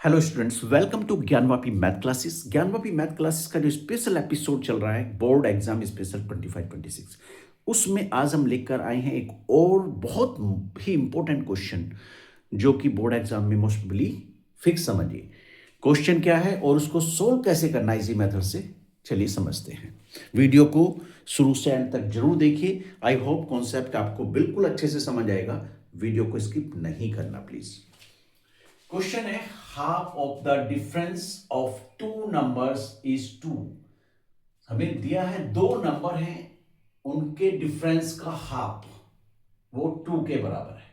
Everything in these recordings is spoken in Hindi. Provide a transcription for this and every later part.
Hello students, welcome to Gyanvapi math classes. Gyanvapi math classes का जो स्पेशल एपिसोड चल रहा है, बोर्ड एग्जाम स्पेशल 25-26, उसमें आज हम लेकर आए हैं एक और बहुत ही इंपॉर्टेंट क्वेश्चन जो कि बोर्ड एग्जाम में मोस्ट प्रोबेबली फिक्स समझिए। क्वेश्चन क्या है और उसको सोल्व कैसे करना है इजी मेथड से, चलिए समझते हैं। वीडियो को शुरू से एंड तक जरूर देखिए। आई होप कॉन्सेप्ट आपको बिल्कुल अच्छे से समझ आएगा। वीडियो को स्किप नहीं करना प्लीज। क्वेश्चन है, half of the difference of two numbers is two. हमें दिया है दो नंबर हैं, उनके डिफरेंस का हाफ वो टू के बराबर है।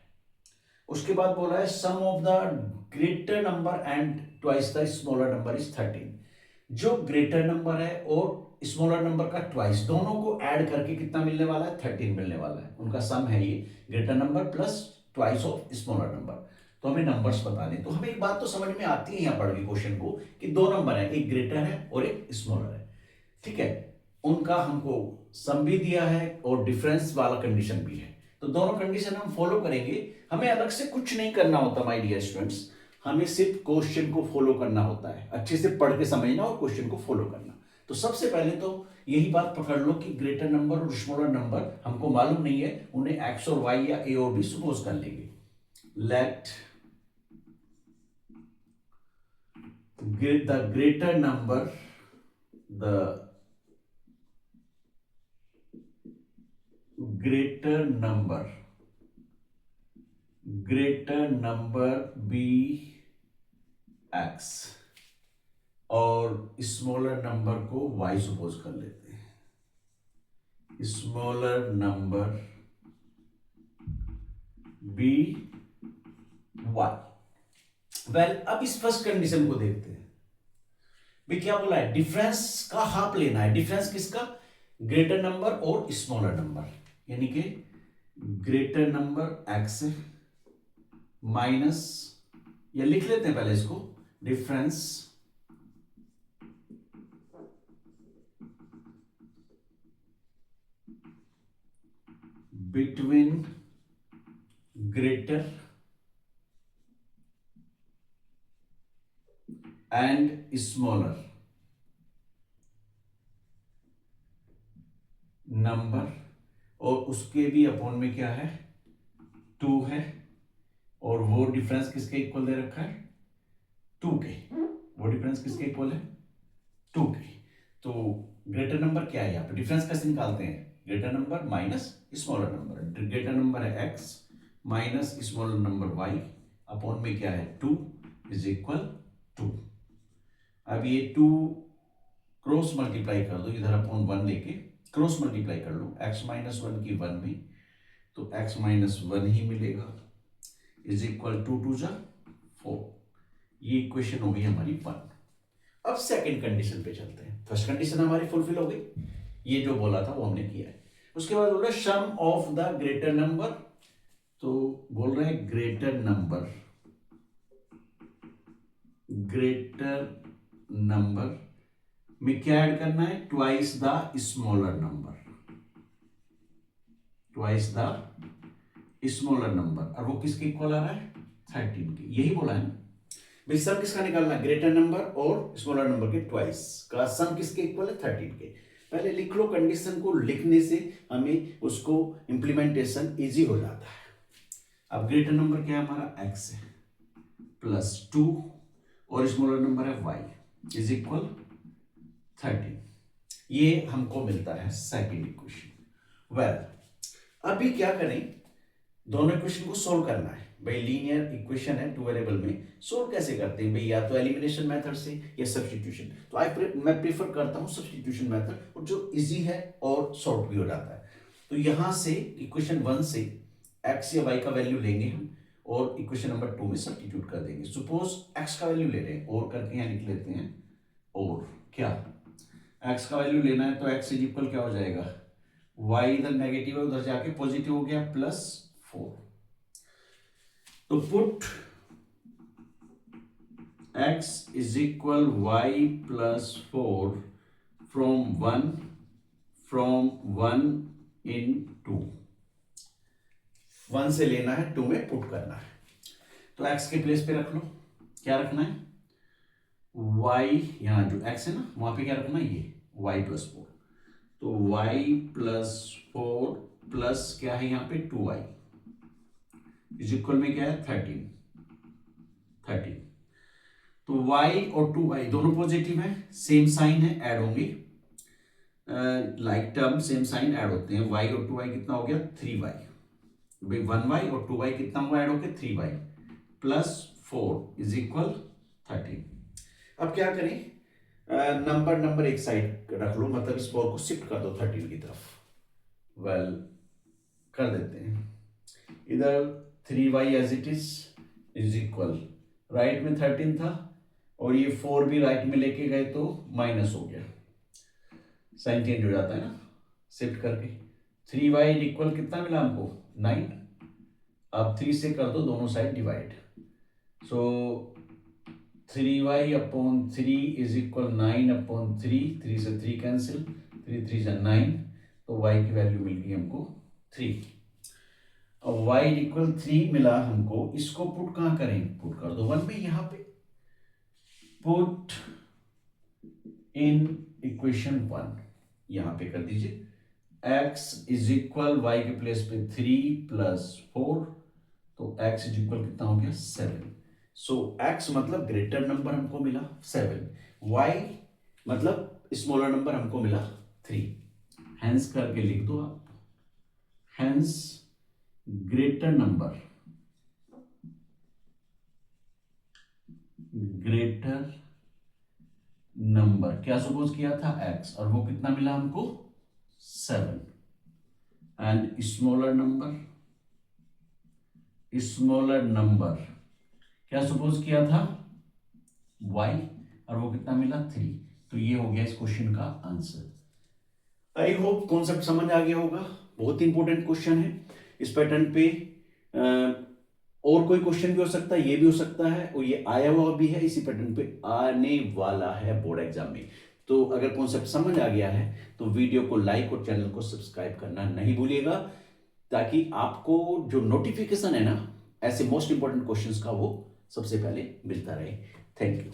उसके बाद बोला है sum of the greater number and twice the smaller number is 13। जो ग्रेटर नंबर है और स्मॉलर नंबर का ट्वाइस, दोनों को ऐड करके कितना मिलने वाला है? 13 मिलने वाला है। उनका सम है ये, greater number plus twice of smaller number. तो हमें नंबर्स बताने, तो हमें एक बात तो समझ में आती है यहाँ पढ़ के क्वेश्चन को कि दो नंबर है, एक ग्रेटर है और एक स्मॉलर है। ठीक है, उनका हमको सम भी दिया है और डिफरेंस वाला कंडीशन भी है। तो दोनों कंडीशन हम फॉलो करेंगे। हमें अलग से कुछ नहीं करना होता माय डियर स्टूडेंट्स, हमें सिर्फ क्वेश्चन को फॉलो करना होता है। अच्छे से पढ़ के समझना और क्वेश्चन को फॉलो करना। तो सबसे पहले तो यही बात पकड़ लो कि ग्रेटर नंबर और स्मॉलर नंबर हमको मालूम नहीं है, उन्हें एक्स और वाई या ए और बी सपोज कर लेंगे। Let the greater number, the greater number be x और स्मॉलर नंबर को y सपोज कर लेते हैं। Smaller number be y। Well, अब इस फर्स्ट कंडीशन को देखते हैं। भी क्या बोला है? डिफरेंस का हाफ लेना है। डिफरेंस किसका? ग्रेटर नंबर और स्मॉलर नंबर, यानी कि ग्रेटर नंबर x माइनस, या लिख लेते हैं पहले इसको, difference between greater and smaller number, और उसके भी अपॉन में क्या है? 2 है। और वो डिफरेंस किसके इक्वल दे रखा है? 2 के। वो डिफरेंस किसके इक्वल है? 2 के। तो ग्रेटर नंबर क्या है? यहाँ पे डिफरेंस कैसे निकालते हैं? Greater number minus smaller number. Greater number है x minus smaller number y, upon में क्या है? 2 इज इक्वल 2। अब ये 2 क्रॉस मल्टीप्लाई कर दो, इधर अपॉन 1 लेके क्रॉस मल्टीप्लाई कर लो, x माइनस 1 की 1 में, तो x माइनस 1 ही मिलेगा, इज इक्वल टू 2 जा 4। ये इक्वेशन हो गई हमारी 1। अब सेकंड कंडीशन पे चलते हैं। फर्स्ट कंडीशन हमारी फुलफिल हो गई, ये जो बोला था वो हमने किया है। उसके बाद बोल रहे सम ऑफ द ग्रेटर नंबर, तो बोल रहे हैं ग्रेटर नंबर में क्या ऐड करना है? Twice the smaller number, twice the smaller number. और वो किसके इक्वल आ रहा है? 13 के। यही बोला है ना भाई, सम किसका निकालना है? ग्रेटर नंबर और स्मॉलर नंबर के ट्वाइस का सम किसके इक्वल है? 13 के। पहले लिख लो, कंडीशन को लिखने से हमें उसको इंप्लीमेंटेशन इजी हो जाता है। अब ग्रेटर नंबर क्या है हमारा? x है प्लस 2 और स्मॉलर नंबर है y इज इक्वल 13। ये हमको मिलता है सेकंड इक्वेशन। वेल, अभी क्या करें? दोनों इक्वेशन को सोल्व करना है भाई। लीनियर इक्वेशन है, टू वेरिएबल में। सोल्व कैसे करते हैं भाई? या तो एलिमिनेशन मेथड से या सब्स्टिट्यूशन। तो मैं प्रीफर करता हूं सब्स्टिट्यूशन मेथड, और जो इजी है और सॉल्व भी हो जाता है। तो यहां से इक्वेशन 1 से x या y का वैल्यू लेंगे हम, और इक्वेशन नंबर 2 में सब्स्टिट्यूट कर देंगे। सपोज x का वैल्यू ले रहे हैं, और करके यहां लिख लेते हैं। और क्या x का वैल्यू लेना है, तो x इज इक्वल क्या हो जाएगा? y इधर नेगेटिव है, उधर जाके पॉजिटिव हो गया, प्लस 4। तो put x is equal y plus 4 from 1 in 2। 1 से लेना है, 2 में पुट करना है। तो x के प्लेस पे रख लो। क्या रखना है? वाई, यहाँ जो एक्स है ना वहां पे क्या रखना, ये वाई प्लस 4, तो वाई प्लस 4 प्लस क्या है यहाँ पे 2y इज इक्वल में क्या है 13। तो y और 2y दोनों पॉजिटिव है, सेम साइन है, ऐड होंगे, like term same sign add होते हैं। y और 2y कितना हो गया 3y, भाई 1y और 2y कितना हुआ ऐड होके 3y प्लस 4 इज इक्वल 13। अब क्या करें, नंबर एक साइड रख लो, मतलब इस 4 को शिफ्ट कर दो 13 की तरफ। वेल कर देते हैं, इधर 3y as it is equal, right में 13 था और ये 4 भी राइट में लेके गए तो माइनस हो गया, साइन चेंज हो जाता है ना शिफ्ट करके। 3y इक्वल कितना मिला हमको 9, अब 3 से कर दो दोनों side divide, so 3y upon 3 is equal 9 upon 3 से 3 कैंसिल, 3 3 जा 9, तो y की वैल्यू मिल गई हमको 3। अब y इक्वल 3 मिला हमको, इसको पुट कहाँ करें, पुट कर दो 1 में, यहाँ पे पुट इन इक्वेशन 1 यहां पे कर दीजिए, x इज इक्वल वाई के प्लेस पे 3 प्लस 4, तो x इज इक्वल कितना हो गया 7। सो x मतलब ग्रेटर नंबर हमको मिला 7, y मतलब स्मॉलर नंबर हमको मिला 3, हैंस करके लिख दो आप, hence greater number, greater number क्या सपोज किया था x, और वो कितना मिला हमको 7, एंड स्मॉलर नंबर क्या सपोज किया था y, और वो कितना मिला 3। तो ये हो गया इस क्वेश्चन का आंसर। आई होप कॉन्सेप्ट समझ आ गया होगा, बहुत इंपॉर्टेंट क्वेश्चन है। इस पैटर्न पे और कोई क्वेश्चन भी हो सकता है, ये भी हो सकता है, और ये आया हुआ भी है, इसी पैटर्न पे आने वाला है बोर्ड एग्जाम में। तो अगर कॉन्सेप्ट समझ आ गया है तो वीडियो को लाइक और चैनल को सब्सक्राइब करना नहीं भूलिएगा, ताकि आपको जो नोटिफिकेशन है ना ऐसे मोस्ट इंपॉर्टेंट क्वेश्चंस का वो सबसे पहले मिलता रहे। Thank you.